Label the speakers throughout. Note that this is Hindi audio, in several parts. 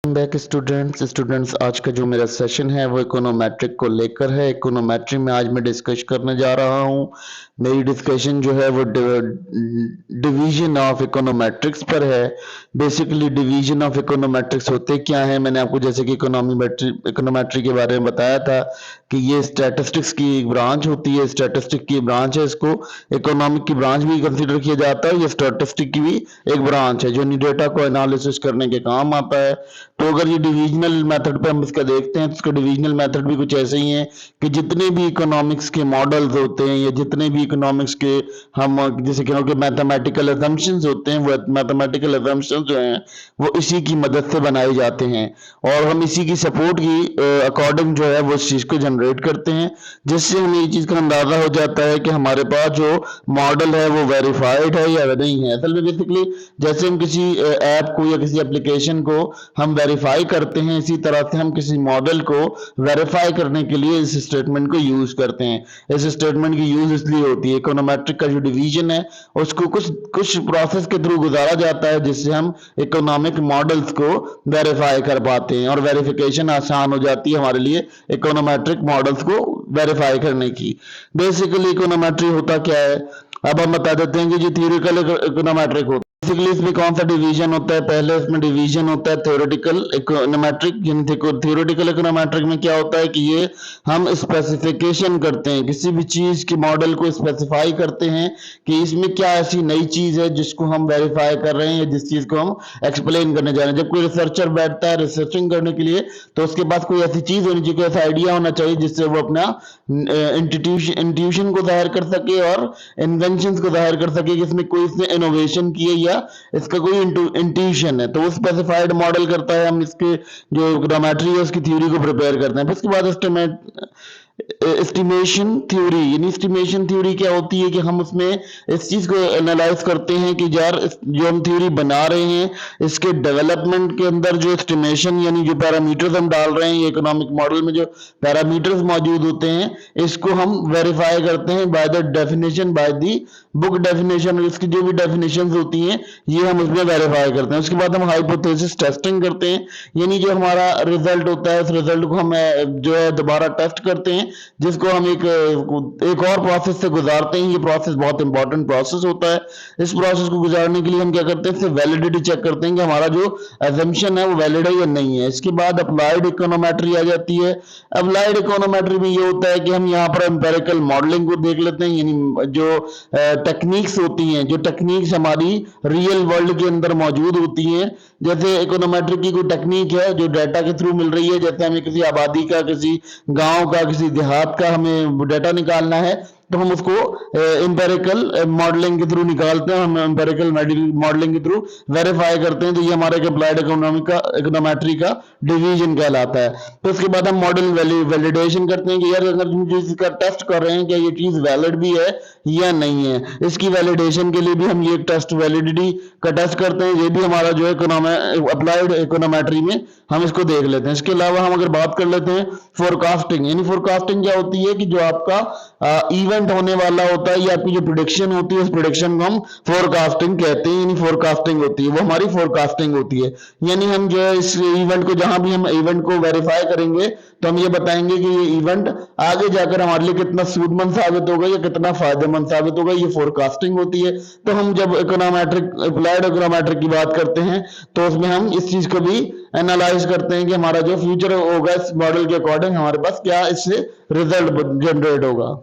Speaker 1: बैक स्टूडेंट्स आज का जो मेरा सेशन है वो इकोनोमेट्रिक को लेकर है। इकोनोमेट्री में आज मैं डिस्कस करने जा रहा हूँ। मेरी डिस्कशन जो है वो डिवीजन ऑफ इकोनोमेट्रिक्स पर है। बेसिकली डिवीजन ऑफ इकोनोमेट्रिक्स होते क्या है, मैंने आपको जैसे कि इकोनोमेट्री के बारे में बताया था कि ये स्टैटिस्टिक्स की एक ब्रांच होती है, स्टैटिस्टिक की ब्रांच है, इसको इकोनॉमिक की ब्रांच भी कंसिडर किया जाता है। ये स्टैटिस्टिक की भी एक ब्रांच है जो डेटा को एनालिसिस करने के काम आता है। तो अगर ये डिविजनल मेथड पे हम इसका देखते हैं तो इसका डिविजनल मेथड भी कुछ ऐसे ही है कि जितने भी इकोनॉमिक्स के मॉडल्स होते हैं या जितने भी इकोनॉमिक्स के हम जैसे कि मैथमेटिकल असम्पशंस होते हैं, वो मैथमेटिकल असम्पशंस जो हैं वो इसी की मदद से बनाए जाते हैं और हम इसी की सपोर्ट की अकॉर्डिंग जो है वो इस चीज को जनरेट करते हैं, जिससे हमें ये चीज का अंदाजा हो जाता है कि हमारे पास जो मॉडल है वो वेरीफाइड है या नहीं है। असल में बेसिकली जैसे हम किसी ऐप को या किसी एप्लीकेशन को हम वेरीफाई करते हैं, इसी तरह से हम किसी मॉडल को वेरीफाई करने के लिए इस स्टेटमेंट को यूज करते हैं। इस स्टेटमेंट की यूज इसलिए होती है, इकोनोमेट्रिक का जो डिवीजन है उसको कुछ कुछ प्रोसेस के थ्रू गुजारा जाता है जिससे हम इकोनॉमिक मॉडल्स को वेरीफाई कर पाते हैं और वेरिफिकेशन आसान हो जाती है हमारे लिए इकोनोमेट्रिक मॉडल्स को वेरीफाई करने की। बेसिकली इकोनोमेट्री होता क्या है अब हम बता देते हैं कि जो थ्योरिटिकल इकोनोमेट्रिक होता है। बेसिकली इसमें कौन सा डिवीजन होता है, पहले इसमें डिवीजन होता है थ्योरेटिकल इकोनोमेट्रिक। थ्योरेटिकल इकोनोमेट्रिक में क्या होता है कि ये हम स्पेसिफिकेशन करते हैं, किसी भी चीज के मॉडल को स्पेसिफाई करते हैं कि इसमें क्या ऐसी नई चीज है जिसको हम वेरीफाई कर रहे हैं या जिस चीज को हम एक्सप्लेन करने जा रहे हैं। जब कोई रिसर्चर बैठता है रिसर्चिंग करने के लिए तो उसके पास कोई ऐसी चीज होनी चाहिए, कोई ऐसा आइडिया होना चाहिए जिससे वो अपना इंट्यूशन को जाहिर कर सके और इन्वेंशन को जाहिर कर सके कि इसमें कोई इसने इनोवेशन की है या इसका कोई इंट्यूशन है। तो वो स्पेसिफाइड मॉडल करता है, हम इसके जो ग्रामेट्री है उसकी थ्योरी को प्रिपेयर करते हैं। फिर उसके बाद एस्टिमेशन थ्योरी, यानी एस्टिमेशन थ्योरी क्या होती है कि हम उसमें इस चीज को एनालाइज करते हैं कि यार जो हम थ्योरी बना रहे हैं इसके डेवलपमेंट के अंदर जो एस्टिमेशन यानी जो पैरामीटर्स हम डाल रहे हैं, इकोनॉमिक मॉडल में जो पैरामीटर्स मौजूद होते हैं इसको हम वेरीफाई करते हैं by the definition, by the book definition. इसकी जो भी डेफिनेशन होती हैं ये हम उसमें वेरीफाई करते हैं। उसके बाद हम हाइपोथेसिस टेस्टिंग करते हैं, यानी जो हमारा रिजल्ट होता है उस रिजल्ट को हम जो है दोबारा टेस्ट करते हैं, जिसको हम एक और प्रोसेस से गुजारते हैं। ये प्रोसेस बहुत इंपॉर्टेंट प्रोसेस होता है। इस प्रोसेस को गुजारने के लिए हम क्या करते हैं, इससे वैलिडिटी चेक करते हैं कि हमारा जो अजम्पशन है वो वैलिड है या नहीं है। इसके बाद अप्लाइड इकोनोमेट्री आ जाती है। अप्लाइड इकोनोमेट्री में ये होता है कि हम यहाँ पर एम्पेरिकल मॉडलिंग को देख लेते हैं, यानी जो टेक्निक्स होती हैं, जो टेक्निक्स हमारी रियल वर्ल्ड के अंदर मौजूद होती हैं। जैसे इकोनोमेट्रिक की कोई टेक्निक है जो डाटा के थ्रू मिल रही है, जैसे हमें किसी आबादी का, किसी गांव का, किसी देहात का हमें डाटा निकालना है तो हम उसको एम्पेरिकल मॉडलिंग के थ्रू निकालते हैं, हम एम्पेरिकल मॉडलिंग के थ्रू वेरीफाई करते हैं। तो ये हमारे अप्लाइड इकोनोमेट्री का डिवीजन कहलाता है। तो उसके बाद हम मॉडल वैलिडेशन करते हैं कि यार अगर हम जिस का टेस्ट कर रहे हैं क्या ये चीज वैलिड भी है या नहीं है। इसकी वैलिडेशन के लिए भी हम ये टेस्ट वैलिडिटी का टेस्ट करते हैं। ये भी हमारा जो है अप्लाइड इकोनोमेट्री में हम इसको देख लेते हैं। इसके अलावा हम अगर बात कर लेते हैं फोरकास्टिंग, यानी फोरकास्टिंग क्या होती है कि जो आपका इवेंट होने वाला होता है या आपकी जो प्रिडिक्शन होती है उस प्रिडिक्शन को हम फोरकास्टिंग कहते हैं, यानी फोरकास्टिंग होती है वो हमारी फोरकास्टिंग होती है। यानी हम जो है इस इवेंट को, जहां भी हम इवेंट को वेरीफाई करेंगे तो हम ये बताएंगे कि ये इवेंट आगे जाकर हमारे लिए कितना सूदमंद साबित होगा या कितना फायदेमंद साबित होगा, ये फोरकास्टिंग होती है। तो हम जब इकोनोमेट्रिक अप्लाइड इकोनोमेट्रिक की बात करते हैं तो उसमें हम इस चीज को भी एनालाइज करते हैं कि हमारा जो फ्यूचर होगा इस मॉडल के अकॉर्डिंग हमारे पास क्या इससे रिजल्ट जनरेट होगा।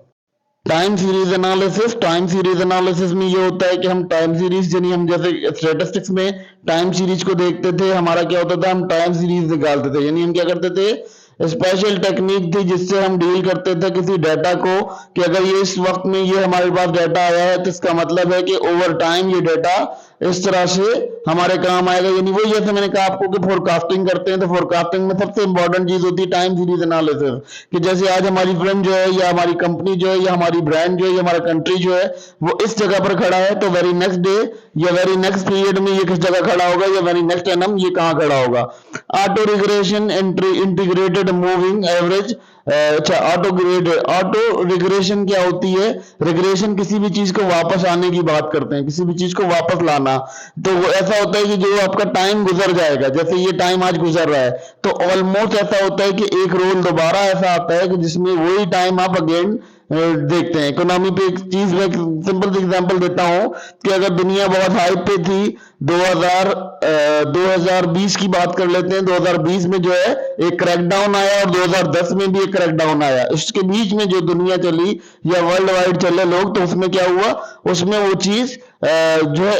Speaker 1: Time series analysis, time series analysis में ये होता है कि हम टाइम सीरीज, यानी हम जैसे स्टैटिस्टिक्स में टाइम सीरीज को देखते थे, हमारा क्या होता था, हम टाइम सीरीज निकालते थे। यानी हम क्या करते थे, स्पेशल टेक्निक थी जिससे हम डील करते थे किसी डाटा को कि अगर ये इस वक्त में ये हमारे पास डाटा आया है तो इसका मतलब है कि ओवर टाइम ये डाटा इस तरह से हमारे काम आएगा। यानी वो जैसे मैंने कहा आपको कि फोरकास्टिंग करते हैं, तो फोरकास्टिंग में सबसे इंपॉर्टेंट चीज होती है टाइम सीरीज एनालिसिस, कि जैसे आज हमारी फर्म जो है या हमारी कंपनी जो है या हमारी ब्रांड जो है या हमारा कंट्री जो है वो इस जगह पर खड़ा है, तो वेरी नेक्स्ट डे या वेरी नेक्स्ट पीरियड में ये किस जगह खड़ा होगा या वेरी नेक्स्ट एनम ये कहाँ खड़ा होगा। Auto regression, integrated moving average अच्छा, ऑटो रिग्रेशन क्या होती है? रिग्रेशन किसी भी चीज को वापस आने की बात करते हैं, किसी भी चीज को वापस लाना। तो वो ऐसा होता है कि जो आपका टाइम गुजर जाएगा, जैसे ये टाइम आज गुजर रहा है, तो ऑलमोस्ट ऐसा होता है कि एक रोल दोबारा ऐसा आता है कि जिसमें वही टाइम आप अगेन देखते हैं। इकोनॉमी पे एक चीज में सिंपल सी एग्जांपल देता हूं कि अगर दुनिया बहुत हाइप पे थी 2020 की बात कर लेते हैं। 2020 में जो है एक क्रैकडाउन आया और 2010 में भी एक क्रैकडाउन आया। इसके बीच में जो दुनिया चली या वर्ल्ड वाइड चले लोग, तो उसमें क्या हुआ, उसमें वो चीज जो है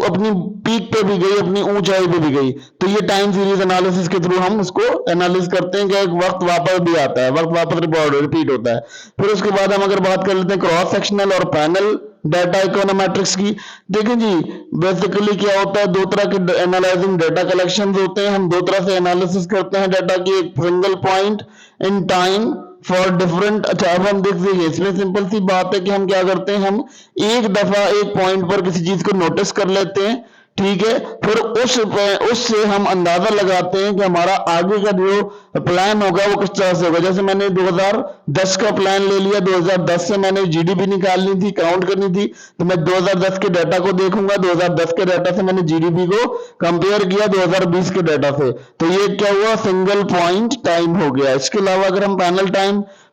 Speaker 1: अपनी पीक पे भी गई, अपनी ऊंचाई पे भी गई। तो ये टाइम सीरीज एनालिसिस के थ्रू हम उसको एनालिसिस करते हैं कि एक वक्त वापस भी आता है, वक्त वापस रिपीट होता है। फिर उसके बाद हम अगर बात कर लेते हैं क्रॉस सेक्शनल और पैनल डाटा इकोनोमेट्रिक्स की। देखिए जी, बेसिकली क्या होता है, दो तरह के एनालाइजिंग डाटा कलेक्शन होते हैं। हम दो तरह से एनालिसिस करते हैं डाटा की, एक single point in time for different. अच्छा, अब हम देख लीजिए, इसमें सिंपल सी बात है कि हम क्या करते हैं, हम एक दफा एक पॉइंट पर किसी चीज को नोटिस कर लेते हैं, ठीक है। फिर उससे हम अंदाजा लगाते हैं कि हमारा आगे का जो प्लान होगा वो किस तरह से होगा। जैसे मैंने 2010 का प्लान ले लिया, 2010 से मैंने जीडीपी निकालनी थी, काउंट करनी थी, तो मैं 2010 के डाटा को देखूंगा। 2010 के डाटा से मैंने जीडीपी को कंपेयर किया 2020 के डाटा से, तो ये क्या हुआ, सिंगल पॉइंट टाइम हो गया। इसके अलावा अगर हम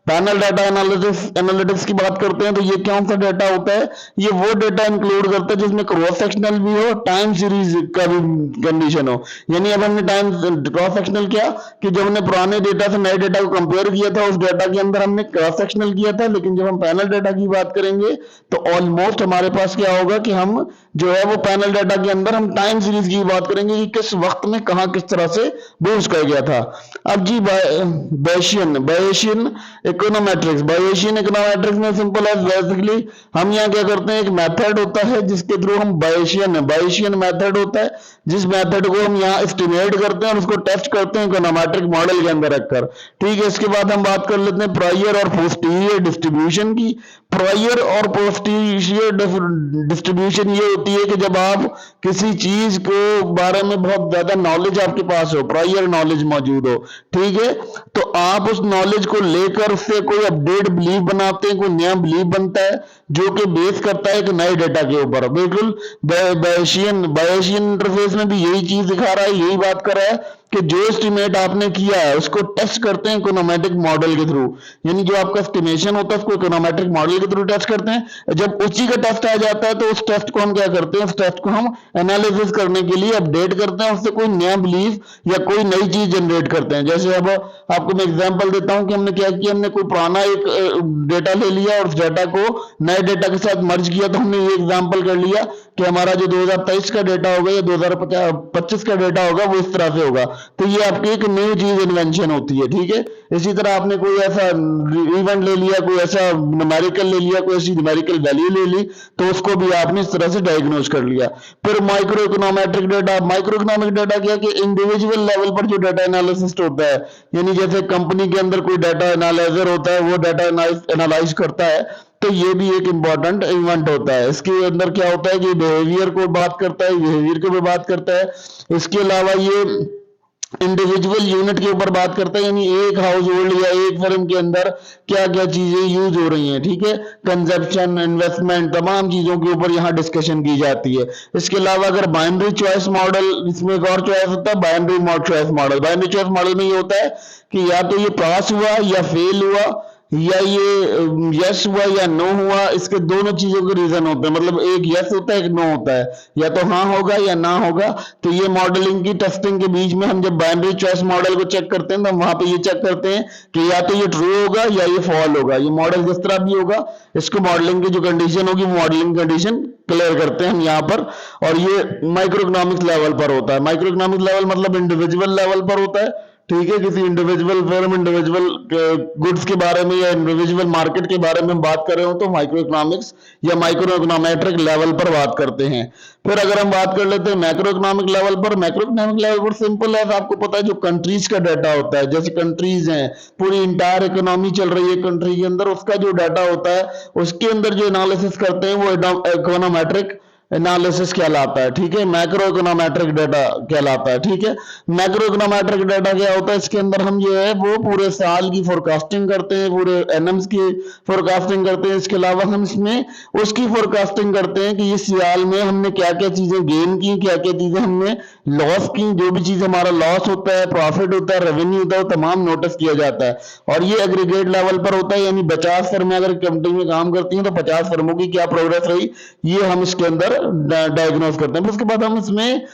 Speaker 1: पैनल डाटा एनालिटिक्स की बात करते हैं, तो ये कौन सा डाटा होता है, ये वो डाटा इंक्लूड करता है जिसमें क्रॉस सेक्शनल भी हो, टाइम सीरीज का भी कंडीशन हो। यानी अब हमने टाइम क्रॉस सेक्शनल किया कि जब हमने पुराने डेटा से नए डेटा को कंपेयर किया था, उस डाटा के अंदर हमने क्रॉस सेक्शनल किया था। लेकिन जब हम पैनल डाटा की बात करेंगे तो ऑलमोस्ट हमारे पास क्या होगा कि हम जो है वो पैनल डाटा के अंदर हम टाइम सीरीज की बात करेंगे कि किस वक्त में कहां किस तरह से बूस्ट कर गया था। अब जी बायेशियन इकोनोमेट्रिक्स में सिंपल है, बेसिकली हम यहाँ क्या करते हैं, एक मेथड होता है जिसके थ्रू हम बायेशियन मेथड होता है, जिस मेथड को हम यहाँ एस्टिमेट करते हैं और उसको टेस्ट करते हैं इकोनोमेट्रिक मॉडल के अंदर रखकर, ठीक है। इसके बाद हम बात कर लेते हैं प्रायर और पोस्टीरियर डिस्ट्रीब्यूशन की। प्रायर और पोस्टीरियर डिस्ट्रीब्यूशन ये होती है कि जब आप किसी चीज को बारे में बहुत ज्यादा नॉलेज आपके पास हो, प्रायर नॉलेज मौजूद हो, ठीक है, तो आप उस नॉलेज को लेकर उससे कोई अपडेट बिलीव बनाते हैं, कोई नया बिलीव बनता है जो कि बेस करता है एक नए डेटा के ऊपर। बिल्कुल बायेशियन इंटरफेस में भी यही चीज दिखा रहा है, यही बात कर रहा है कि जो एस्टिमेट आपने किया है उसको टेस्ट करते हैं इकोनोमेट्रिक मॉडल के थ्रू। यानी जो आपका एस्टिमेशन होता है उसको इकोनोमेट्रिक मॉडल के थ्रू टेस्ट करते हैं। जब उसी का टेस्ट आ जाता है तो उस टेस्ट को हम क्या करते हैं, उस टेस्ट को हम एनालिसिस करने के लिए अपडेट करते हैं, उससे कोई नया बिलीव या कोई नई चीज जनरेट करते हैं। जैसे अब आपको मैं एग्जांपल देता हूं कि हमने क्या किया, हमने कोई पुराना एक डेटा ले लिया और उस डेटा को नए डेटा के साथ मर्ज किया। तो हमने ये एग्जांपल कर लिया कि हमारा जो 2023 का डेटा होगा या 2025 का डेटा होगा वो इस तरह से होगा। तो ये आपकी एक न्यू चीज इन्वेंशन होती है, ठीक है। इसी तरह आपने कोई ऐसा इवेंट ले लिया, कोई ऐसा न्यूमेरिकल ले लिया, कोई ऐसी न्यूमेरिकल वैल्यू ले ली, तो उसको भी आपने इस तरह से डायग्नोज कर लिया। फिर micro econometric data. Micro economic data क्या कि इंडिविजुअल लेवल पर जो डाटा एनालिसिस होता है, यानी जैसे कंपनी के अंदर कोई डाटा एनालाइजर होता है, वो डाटा एनालाइज करता है, तो ये भी एक इंपॉर्टेंट इवेंट होता है। इसके अंदर क्या होता है कि बिहेवियर को बात करता है, बिहेवियर को भी बात करता है। इसके अलावा ये इंडिविजुअल यूनिट के ऊपर बात करता है, यानी एक हाउस होल्ड या एक फर्म के अंदर क्या क्या चीजें यूज हो रही हैं, ठीक है। कंजप्शन, इन्वेस्टमेंट, तमाम चीजों के ऊपर यहाँ डिस्कशन की जाती है। इसके अलावा अगर बाइनरी चॉइस मॉडल, इसमें एक और चॉइस होता है binary choice model. Binary choice model में ये होता है कि या तो ये पास हुआ या फेल हुआ, या ये यस हुआ या नो हुआ। इसके दोनों चीजों के रीजन होते हैं, मतलब एक यस होता है, एक नो होता है, या तो हाँ होगा या ना होगा। तो ये मॉडलिंग की टेस्टिंग के बीच में हम जब बाइनरी चॉइस मॉडल को चेक करते हैं तो हम वहां पे ये चेक करते हैं कि या तो ये ट्रू होगा या ये फॉल होगा। ये मॉडल जिस तरह भी होगा, इसको मॉडलिंग की जो कंडीशन होगी वो मॉडलिंग कंडीशन क्लियर करते हैं हम यहाँ पर। और ये माइक्रो इकोनॉमिक्स लेवल पर होता है। माइक्रो इकोनॉमिक्स लेवल मतलब इंडिविजुअल लेवल पर होता है, ठीक है। किसी इंडिविजुअल फर्म, इंडिविजुअल गुड्स के बारे में या इंडिविजुअल मार्केट के बारे में बात कर रहे हो तो माइक्रो इकोनॉमिक्स या माइक्रो इकोनॉमेट्रिक लेवल पर बात करते हैं। फिर अगर हम बात कर लेते हैं मैक्रो इकोनॉमिक लेवल पर, मैक्रो इकोनॉमिक लेवल पर सिंपल है, आपको पता है जो कंट्रीज का डाटा होता है, जैसे कंट्रीज हैं, पूरी इंटायर इकोनॉमी चल रही है कंट्री के अंदर, उसका जो डाटा होता है उसके अंदर जो एनालिसिस करते हैं वो इकोनोमेट्रिक एनालिसिस कहलाता है, ठीक है। मैक्रो इकोनोमेट्रिक डाटा कहलाता है, ठीक है। मैक्रो इकोनोमेट्रिक डाटा क्या होता है, इसके अंदर हम जो है वो पूरे साल की फोरकास्टिंग करते हैं, पूरे एनम्स की फोरकास्टिंग करते हैं। इसके अलावा हम इसमें उसकी फोरकास्टिंग करते हैं कि इस साल में हमने क्या क्या चीजें गेन की, क्या क्या चीजें हमने लॉस की। जो भी चीज हमारा लॉस होता है, प्रॉफिट होता है, रेवेन्यू होता है, वो तमाम नोटिस किया जाता है। और ये एग्रीगेट लेवल पर होता है, यानी 50 फर्में अगर कंपनी में काम करती हैं तो 50 फर्मों की क्या प्रोग्रेस रही, ये हम इसके अंदर डायग्नोज करते हैं। फिर उसके बाद हम इसमें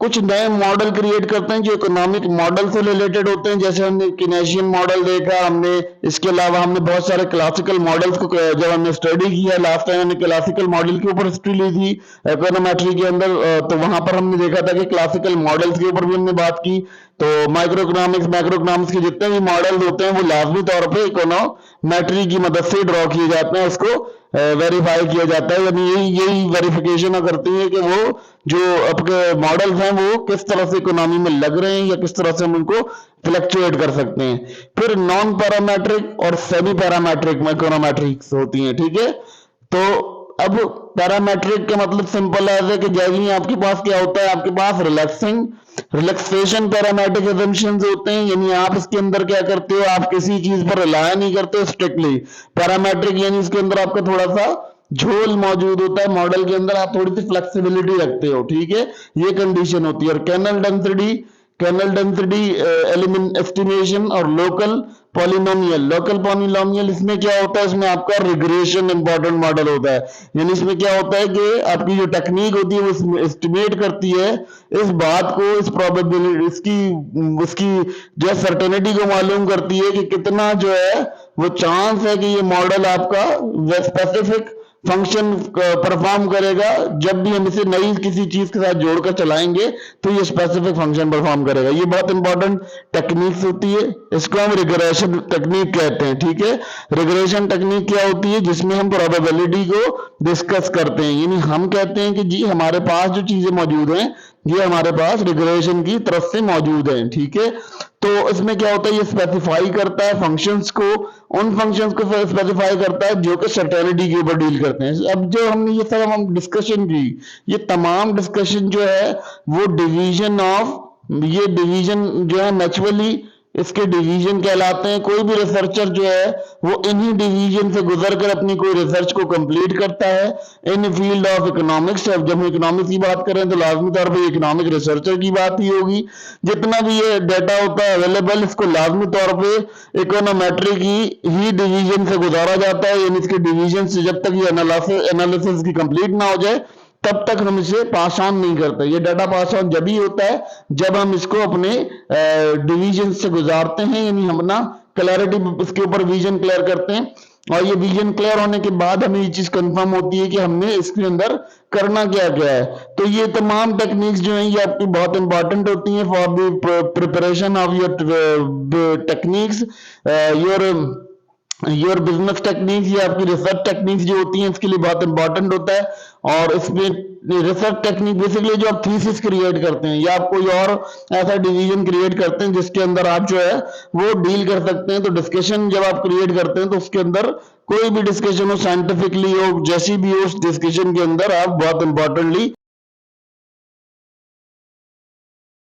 Speaker 1: कुछ नए मॉडल क्रिएट करते हैं जो इकोनॉमिक मॉडल से रिलेटेड होते हैं। जैसे हमने किनेशियन मॉडल देखा, हमने इसके अलावा हमने बहुत सारे क्लासिकल मॉडल्स को जब हमने स्टडी किया, लास्ट टाइम हमने क्लासिकल मॉडल के ऊपर हिस्ट्री ली थी इकोनोमेट्री के अंदर, तो वहां पर हमने देखा था कि क्लासिकल मॉडल्स के ऊपर भी हमने बात की। तो माइक्रो इकोनॉमिक्स, मैक्रो इकोनॉमिक्स के जितने भी मॉडल होते हैं वो लाजमी तौर पर इकोनोमेट्री की मदद से ड्रॉ किए जाते हैं, उसको वेरीफाई किया जाता है। यानी यही यही वेरिफिकेशन करती है कि वो जो आपके मॉडल्स हैं वो किस तरह से इकोनॉमी में लग रहे हैं या किस तरह से हम उनको फ्लक्चुएट कर सकते हैं। फिर नॉन पैरामेट्रिक और सेमी पैरामेट्रिक इकोनोमेट्रिक्स होती हैं, ठीक है। तो अब पैरामेट्रिक का मतलब सिंपल है कि जैसे आपके पास क्या होता है, आपके पास रिलैक्सेशन पैरामेट्रिक assumptions होते हैं, यानी आप इसके अंदर क्या करते हो, आप किसी चीज पर रिलाय नहीं करते स्ट्रिक्टली। पैरामेट्रिक यानी इसके अंदर आपका थोड़ा सा झोल मौजूद होता है, मॉडल के अंदर आप थोड़ी सी फ्लेक्सिबिलिटी रखते हो, ठीक है। ये कंडीशन होती है। और कर्नल डेंसिटी एलिमेंट एस्टिमेशन और लोकल पॉलिनोमियल, इसमें क्या होता है, इसमें आपका रिग्रेशन इंपॉर्टेंट मॉडल होता है। यानी इसमें क्या होता है कि आपकी जो टेक्निक होती है वो एस्टिमेट करती है इस बात को, इस प्रोबेबिलिटी, उसकी जो है सर्टेनिटी को मालूम करती है कि कितना जो है वो चांस है कि ये मॉडल आपका स्पेसिफिक फंक्शन परफॉर्म करेगा। जब भी हम इसे नई किसी चीज के साथ जोड़कर चलाएंगे तो ये स्पेसिफिक फंक्शन परफॉर्म करेगा। ये बहुत इंपॉर्टेंट टेक्निक्स होती है, इसको हम रिग्रेशन टेक्निक कहते हैं, ठीक है। रिग्रेशन टेक्निक क्या होती है, जिसमें हम प्रोबेबिलिटी को डिस्कस करते हैं। यानी हम कहते हैं कि जी हमारे पास जो चीजें मौजूद हैं ये हमारे पास रिग्रेशन की तरफ से मौजूद है, ठीक है। तो इसमें क्या होता है, ये स्पेसिफाई करता है फंक्शंस को, उन फंक्शंस को स्पेसिफाई करता है जो कि सर्टेनिटी के ऊपर डील करते हैं। अब जो हमने ये सब हम डिस्कशन की, ये तमाम डिस्कशन जो है वो डिवीजन जो है नेचुरली इसके डिवीजन कहलाते हैं। कोई भी रिसर्चर जो है वो इन्हीं डिवीजन से गुजर कर अपनी कोई रिसर्च को कंप्लीट करता है इन फील्ड ऑफ इकोनॉमिक्स। अब जब हम इकोनॉमिक्स की बात करें तो लाजमी तौर पर इकोनॉमिक रिसर्चर की बात ही होगी। जितना भी ये डाटा होता है अवेलेबल, इसको लाजमी तौर पे इकोनोमेट्री की ही डिवीजन से गुजारा जाता है। यानी इसके डिवीजन से जब तक ये एनालिसिस की कंप्लीट ना हो जाए तब तक हम इसे पास ऑन नहीं करते। ये डाटा पास ऑन जब ही होता है जब हम इसको अपने डिवीजन से गुजारते हैं, यानी हम ना क्लैरिटी इसके ऊपर विजन क्लियर करते हैं। और ये विजन क्लियर होने के बाद हमें ये चीज कंफर्म होती है कि हमने इसके अंदर करना क्या क्या है। तो ये तमाम टेक्निक्स जो हैं ये आपकी बहुत इंपॉर्टेंट होती हैं for the preparation of your techniques, your business techniques या आपकी रिसर्च टेक्निक्स जो होती हैं इसके लिए बहुत इंपॉर्टेंट होता है। और इसमें रिसर्च टेक्निक बेसिकली जो आप थीसिस क्रिएट करते हैं या आप कोई और ऐसा डिवीजन क्रिएट करते हैं जिसके अंदर आप जो है वो डील कर सकते हैं। तो डिस्कशन जब आप क्रिएट करते हैं तो उसके अंदर कोई भी डिस्कशन हो, साइंटिफिकली हो, जैसी भी हो, उस डिस्कशन के अंदर आप बहुत इंपॉर्टेंटली